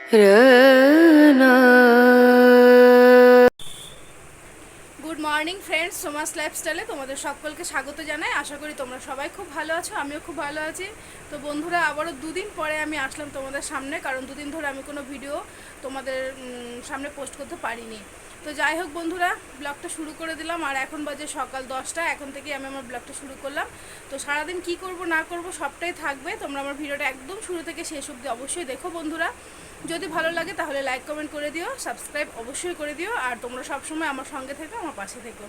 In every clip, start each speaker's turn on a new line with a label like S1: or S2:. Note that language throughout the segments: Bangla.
S1: গুড মর্নিং ফ্রেন্ডস, সোমাস লাইফস্টাইলে তোমাদের সকলকে স্বাগত জানাই। আশা করি তোমরা সবাই খুব ভালো আছো, আমিও খুব ভালো আছি। তো বন্ধুরা, আবারও দুদিন পরে আমি আসলাম তোমাদের সামনে, কারণ দুদিন ধরে আমি কোনো ভিডিও তোমাদের সামনে পোস্ট করতে পারিনি। তো যাই হোক বন্ধুরা, ব্লগটা শুরু করে দিলাম। আর এখন বাজে সকাল 10টা, এখন থেকে আমি আমার ব্লগটা শুরু করলাম। তো সারাদিন কি করব না করব সবটাই থাকবে, তোমরা আমার ভিডিওটা একদম শুরু থেকে শেষ অবধি অবশ্যই দেখো বন্ধুরা। যদি ভালো লাগে তাহলে লাইক কমেন্ট করে দিও, সাবস্ক্রাইব অবশ্যই করে দিও। আর তোমরা সবসময় আমার সঙ্গে থেকো, আমার পাশে থেকো।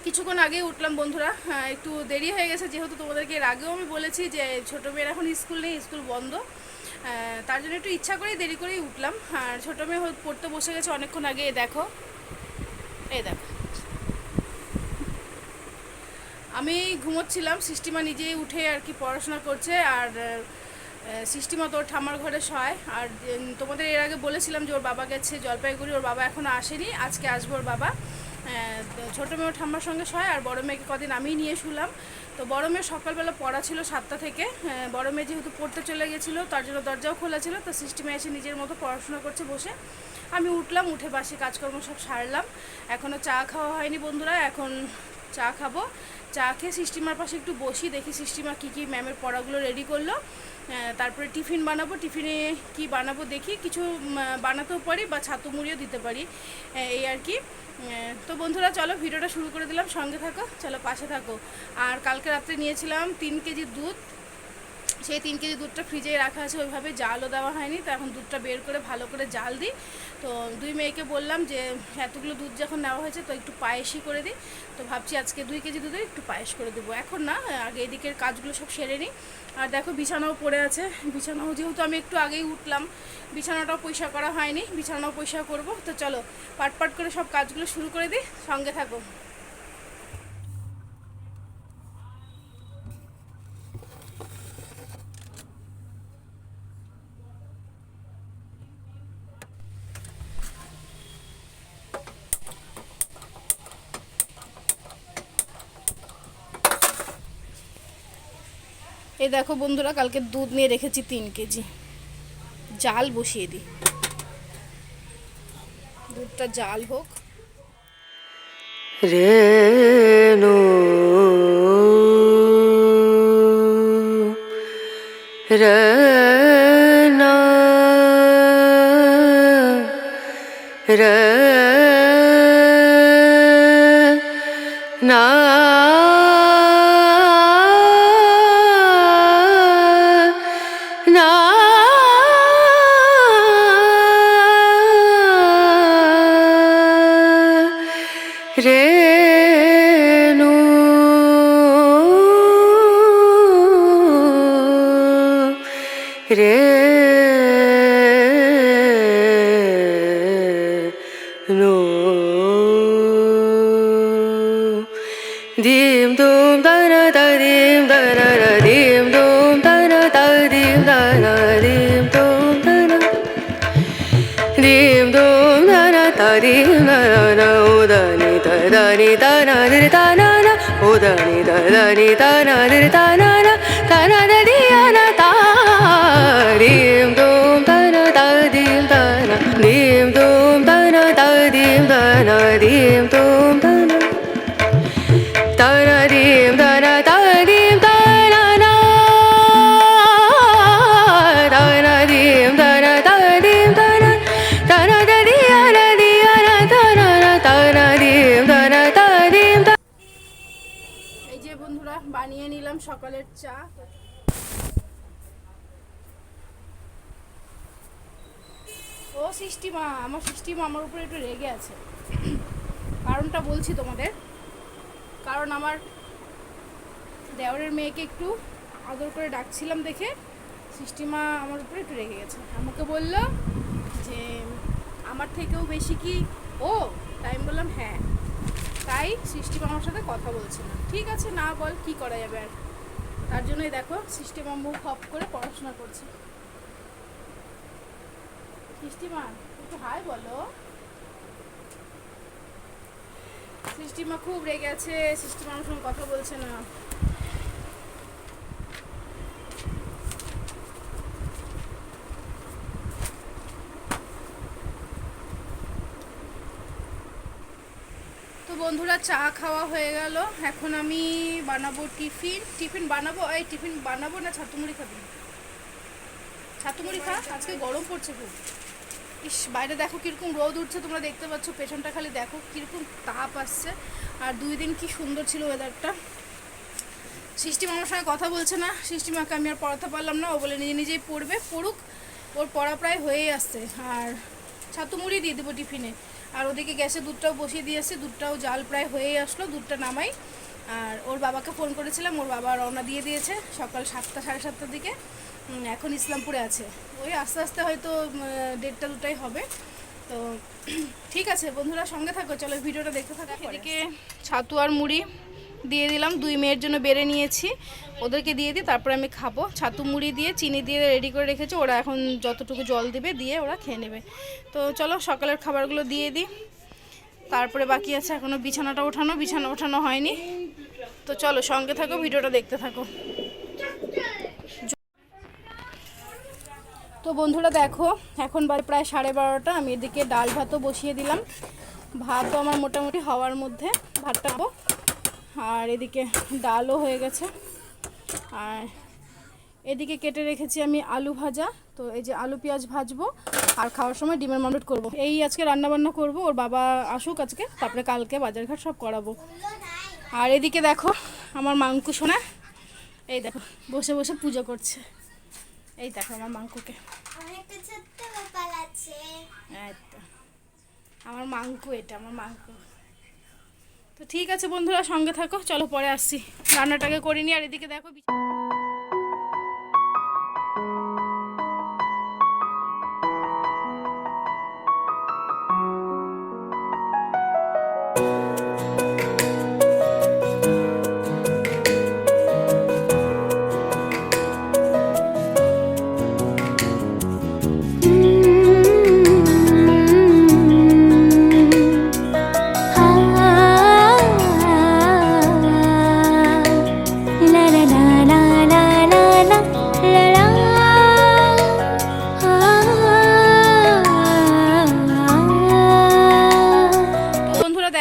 S1: কিছুক্ষণ আগেই উঠলাম বন্ধুরা, একটু দেরি হয়ে গেছে, যেহেতু তোমাদেরকে এর আগেও আমি বলেছি যে ছোটো মেয়ের এখন স্কুল নেই, স্কুল বন্ধ। তার জন্য একটু ইচ্ছা করেই দেরি করেই উঠলাম। আর ছোটো মেয়ে পড়তে বসে গেছে অনেকক্ষণ আগে। এই দেখো, এই দেখো, আমি ঘুমোচ্ছিলাম, সৃষ্টিমা নিজেই উঠে আর কি পড়াশোনা করছে। আর সৃষ্টিমা তোর ঠাম্মার ঘরে শয়। আর তোমাদের এর আগে বলেছিলাম যে ওর বাবা গেছে জলপাইগুড়ি, ওর বাবা এখনও আসেনি, আজকে আসবে ওর বাবা। ছোটো মেয়ে ওর ঠাম্মার সঙ্গে শয়, আর বড়ো মেয়েকে কদিন আমিই নিয়ে শুলাম। তো বড়ো মেয়ের সকালবেলা পড়া ছিল 7টা থেকে। বড়ো মেয়ে যেহেতু পড়তে চলে গেছিলো, তার জন্য দরজাও খোলা ছিল। তো সৃষ্টিমা এসে নিজের মতো পড়াশোনা করছে বসে। আমি উঠলাম, উঠে বাসি কাজকর্ম সব সারলাম। এখনও চা খাওয়া হয়নি বন্ধুরা, এখন চা খাবো। চা খেয়ে সৃষ্টিমার পাশে একটু বসি, দেখি সৃষ্টিমা কী কী ম্যামের পড়াগুলো রেডি করলো। তারপরে টিফিন বানাবো, টিফিনে কি বানাবো দেখি, কিছু বানাতেও পারি বা ছাতু মুড়িও দিতে পারি, এই আর কি। তো বন্ধুরা চলো, ভিডিওটা শুরু করে দিলাম, সঙ্গে থাকো, চলো পাশে থাকো। আর কালকে রাত্রে নিয়েছিলাম 3 কেজি দুধ, সেই 3 কেজি দুধটা ফ্রিজে রাখা আছে, ওইভাবে জালও দেওয়া হয়নি। তো এখন দুধটা বের করে ভালো করে জাল দিই। তো দুই মেয়েকে বললাম যে এতগুলো দুধ যখন নেওয়া হয়েছে তো একটু পায়েসই করে দিই। তো ভাবছি আজকে 2 কেজি দুধে একটু পায়েস করে দেবো, এখন না, আগে এদিকের কাজগুলো সব সেরে নিই। আর দেখো বিছানাও পড়ে আছে, বিছানাও যেহেতু আমি একটু আগেই উঠলাম, বিছানাটাও পরিষ্কার করা হয়নি, বিছানাও পরিষ্কার করব। তো চলো পাট পাট করে সব কাজগুলো শুরু করে দিই, সঙ্গে থাকো। এই দেখো বন্ধুরা, কালকে দুধ নিয়ে রেখেছি 3 কেজি, জাল বসিয়ে দিই, দুধটা জাল হোক।
S2: রেণু রনা রনা না রেণু রেণু dim dum da na da dim da na na dim dum da na da dim da na dim dum da na dim dum da na da dim da na o da ni da na di da na na o da ni da na di da na na da di na da dim dum da na da dim da na dim dum da na da dim da na dim dum da na da na dim da na da dim da na na da na dim da na da dim da na da na da di na da na na da na dim da na da dim da।
S1: এই যে বন্ধুরা, বানিয়ে নিলাম সকালের চা। ও সৃষ্টিমা, আমার সৃষ্টিমা আমার উপরে একটু রেগে আছে, কারণটা বলছি তোমাদের। কারণ আমার দেওরের মেয়েকে একটু আদর করে ডাকছিলাম দেখে সৃষ্টিমা আমার উপরে একটু রেগে গেছে। আমাকে বলল যে আমার থেকেও বেশি কি ও, তাই আমি বললাম হ্যাঁ। তাই সৃষ্টিমা আমার সাথে কথা বলছে না। ঠিক আছে, না বল, কি করা যাবে আর। তার জন্যই দেখো সৃষ্টিমা মুখ অফ করে পড়াশোনা করছে। সৃষ্টিমা একটু হাই বলো। সৃষ্টিমা খুব রেগে আছে, সৃষ্টিমা আমার সঙ্গে কথা বলছে না। বন্ধুরা চা খাওয়া হয়ে গেল, এখন আমি বানাবো টিফিন বানাবো। এই টিফিন বানাবো না ছাতু মুড়ি খাবি? ছাতু মুড়ি খা, আজকে গরম পড়ছে খুব। ইস, বাইরে দেখো কীরকম রোদ উঠছে, তোমরা দেখতে পাচ্ছ, পেছনটা খালি দেখো কীরকম তাপ আসছে। আর 2 দিন কি সুন্দর ছিল ওয়েদারটা। সৃষ্টি মামার সঙ্গে কথা বলছে না, সৃষ্টি মাকে আমি আর পড়াতে পারলাম না, ও বলে নিজে নিজেই পড়ুক, ওর পড়া প্রায় হয়েই আসছে। আর ছাতু মুড়ি দিয়ে দেবো টিফিনে। আর ওদিকে গ্যাসে দুধটাও বসিয়ে দিয়েছে, দুধটাও জাল প্রায় হয়েই আসলো, দুধটা নামাই। আর ওর বাবাকে ফোন করেছিলাম, ওর বাবা রওনা দিয়ে দিয়েছে সকাল 7টা সাড়ে 7টার দিকে। এখন ইসলামপুরে আছে, ওই আস্তে আস্তে হয়তো 1:30 2টাই হবে। তো ঠিক আছে বন্ধুরা, সঙ্গে থাকো, চলো ভিডিওটা দেখতে থাকো। এদিকে ছাতু আর মুড়ি দিয়ে দিলাম, 2 মেয়ের জন্য বেড়ে নিয়েছি, ওদেরকে দিয়ে দিই, তারপরে আমি খাবো। ছাতু মুড়ি দিয়ে চিনি দিয়ে রেডি করে রেখেছি, ওরা এখন যতটুকু জল দিবে দিয়ে ওরা খেয়ে নেবে। তো চলো সকালের খাবারগুলো দিয়ে দিই, তারপরে বাকি আছে এখনও বিছানা ওঠানো হয়নি। তো চলো সঙ্গে থাকো, ভিডিওটা দেখতে থাকো। তো বন্ধুরা দেখো, এখন বাজে প্রায় 12:30, আমি এদিকে ডাল ভাতও বসিয়ে দিলাম। ভাতও আমার মোটামুটি হওয়ার মধ্যে, ভাতটা খাবো। আর এদিকে ডালও হয়ে গেছে, আর এদিকে কেটে রেখেছি আমি আলু ভাজা। তো এই যে আলু পেঁয়াজ ভাজবো, আর খাওয়ার সময় ডিমের মামলেট করব। এই আজকে রান্নাবান্না করব, ওর বাবা আসুক আজকে, তারপরে কালকে বাজারঘাট সব করাবো। আর এদিকে দেখো আমার মাংকু সোনা, এই দেখো বসে বসে পুজো করছে। এই দেখো আমার মাংকুকে, আমার মাংকু, এটা আমার মাংকু। তো ঠিক আছে বন্ধুরা, সঙ্গে থাকো, চলো পরে আসছি, রান্নাটাকে করিনি। আর এদিকে দেখো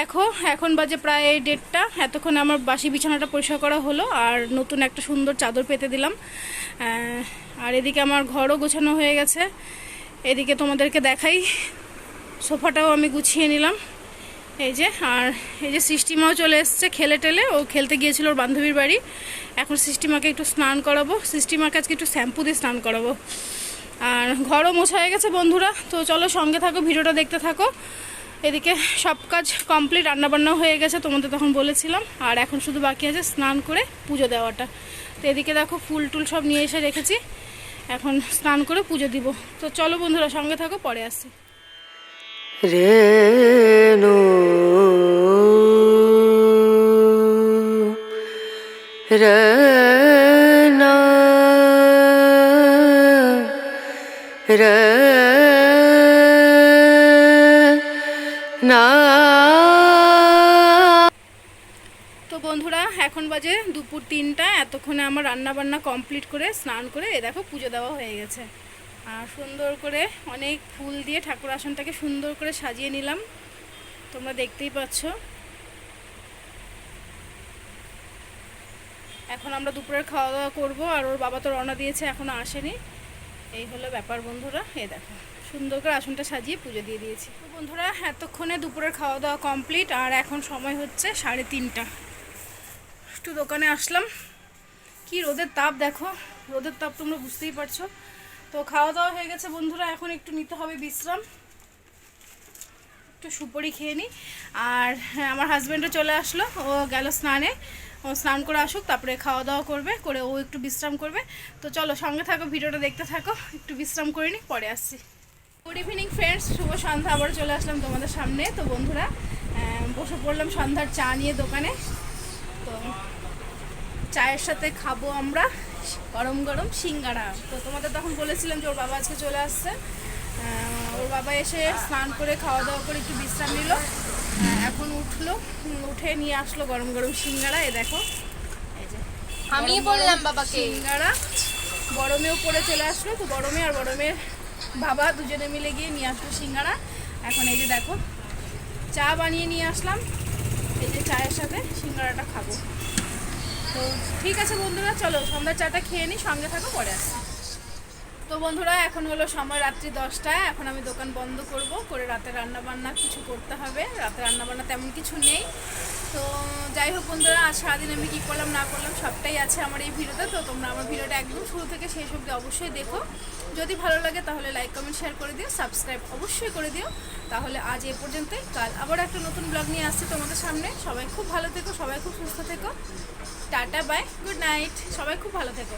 S1: দেখো, এখন বাজে প্রায় 1:30, এতক্ষণ আমার বাসি বিছানাটা পরিষ্কার করা হলো, আর নতুন একটা সুন্দর চাদর পেতে দিলাম। আর এদিকে আমার ঘরও গোছানো হয়ে গেছে। এদিকে তোমাদেরকে দেখাই, সোফাটাও আমি গুছিয়ে নিলাম, এই যে। আর এই যে সৃষ্টিমাও চলে এসছে খেলে টেলে, ও খেলতে গিয়েছিল ওর বান্ধবীর বাড়ি। এখন সৃষ্টিমাকে একটু স্নান করাবো, সৃষ্টিমাকে আজকে একটু শ্যাম্পু দিয়ে স্নান করাবো। আর ঘরও মোছা হয়ে গেছে বন্ধুরা। তো চলো সঙ্গে থাকো, ভিডিওটা দেখতে থাকো। এদিকে সব কাজ কমপ্লিট, রান্নাবান্নাও হয়ে গেছে, তোমাদের তখন বলেছিলাম। আর এখন শুধু বাকি আছে স্নান করে পুজো দেওয়াটা। তো এদিকে দেখো ফুল টুল সব নিয়ে এসে রেখেছি, এখন স্নান করে পুজো দিব। তো চলো বন্ধুরা সঙ্গে থাকো, পরে আসছি।
S2: রেণু রনা রনা।
S1: তো বন্ধুরা এখন বাজে দুপুর 3টা, এতক্ষণে আমার রান্না বান্না কমপ্লিট করে স্নান করে এ দেখো পুজো দেওয়া হয়ে গেছে। আর সুন্দর করে অনেক ফুল দিয়ে ঠাকুর আসনটাকে সুন্দর করে সাজিয়ে নিলাম, তোমরা দেখতেই পাচ্ছ। এখন আমরা দুপুরের খাওয়া দাওয়া করবো, আর ওর বাবা তো রওনা দিয়েছে, এখনও আসেনি। এই হলো ব্যাপার বন্ধুরা, এই দেখো সুন্দর করে আসনটা সাজিয়ে পুজো দিয়ে দিয়েছি। তো বন্ধুরা এতক্ষণে দুপুরের খাওয়া দাওয়া কমপ্লিট, আর এখন সময় হচ্ছে 3:30। একটু দোকানে আসলাম, কি রোদের তাপ দেখো, রোদের তাপ তোমরা বুঝতেই পারছো। তো খাওয়া দাওয়া হয়ে গেছে বন্ধুরা, এখন একটু নিতে হবে বিশ্রাম, একটু সুপরি খেয়ে নিই। আর আমার হাজব্যান্ডও চলে আসলো, ও গেল স্নানে, ও স্নান করে আসুক, তারপরে খাওয়া দাওয়া করবে, করে ও একটু বিশ্রাম করবে। তো চলো সঙ্গে থাকো, ভিডিওটা দেখতে থাকো, একটু বিশ্রাম করে নিই, পরে আসছি। গুড ইভিনিং ফ্রেন্ডস, শুভ সন্ধ্যা, আবার চলে আসলাম তোমাদের সামনে। তো বন্ধুরা বসে পড়লাম সন্ধ্যার চা নিয়ে দোকানে। তো চায়ের সাথে খাবো আমরা গরম গরম সিঙ্গাড়া। তো তোমাদের তখন বলেছিলাম যে ওর বাবা আজকে চলে আসছে, ওর বাবা এসে স্নান করে খাওয়া দাওয়া করে একটু বিশ্রাম নিল, এখন উঠলো, উঠে নিয়ে আসলো গরম গরম সিঙ্গাড়া। এ দেখো, এই যে
S3: আমি বললাম বাবাকে
S1: সিঙ্গাড়া, বড়মেও পরে চলে আসলো। তো বড়মে আর বড়মের বাবা দুজনে মিলে গিয়ে নিয়ে আসলো সিঙ্গাড়া। এখন এই যে দেখো চা বানিয়ে নিয়ে আসলাম, এই যে চায়ের সাথে সিঙ্গারাটা খাবো। তো ঠিক আছে বন্ধুরা, চলো সন্ধ্যার চাটা খেয়ে নিই, সঙ্গে থাকো, পরে আসি। তো বন্ধুরা এখন হলো সময় রাত্রি 10টায়। এখন আমি দোকান বন্ধ করে রাতে রান্নাবান্না কিছু করতে হবে। রাতে রান্নাবান্না তেমন কিছু নেই। তো যাই হোক বন্ধুরা, আজ সারাদিন আমি কী করলাম না করলাম সবটাই আছে আমার এই ভিডিওতে। তো তোমরা আমার ভিডিওটা একদম শুরু থেকে শেষ অবধি অবশ্যই দেখো। যদি ভালো লাগে তাহলে লাইক কমেন্ট শেয়ার করে দিও, সাবস্ক্রাইব অবশ্যই করে দিও। তাহলে আজ এই পর্যন্তই, কাল আবার একটা নতুন ব্লগ নিয়ে আসছি তোমাদের সামনে। সবাই খুব ভালো থেকো, সবাই খুব সুস্থ থেকো। টাটা, বাই, গুড নাইট, সবাই খুব ভালো থেকো।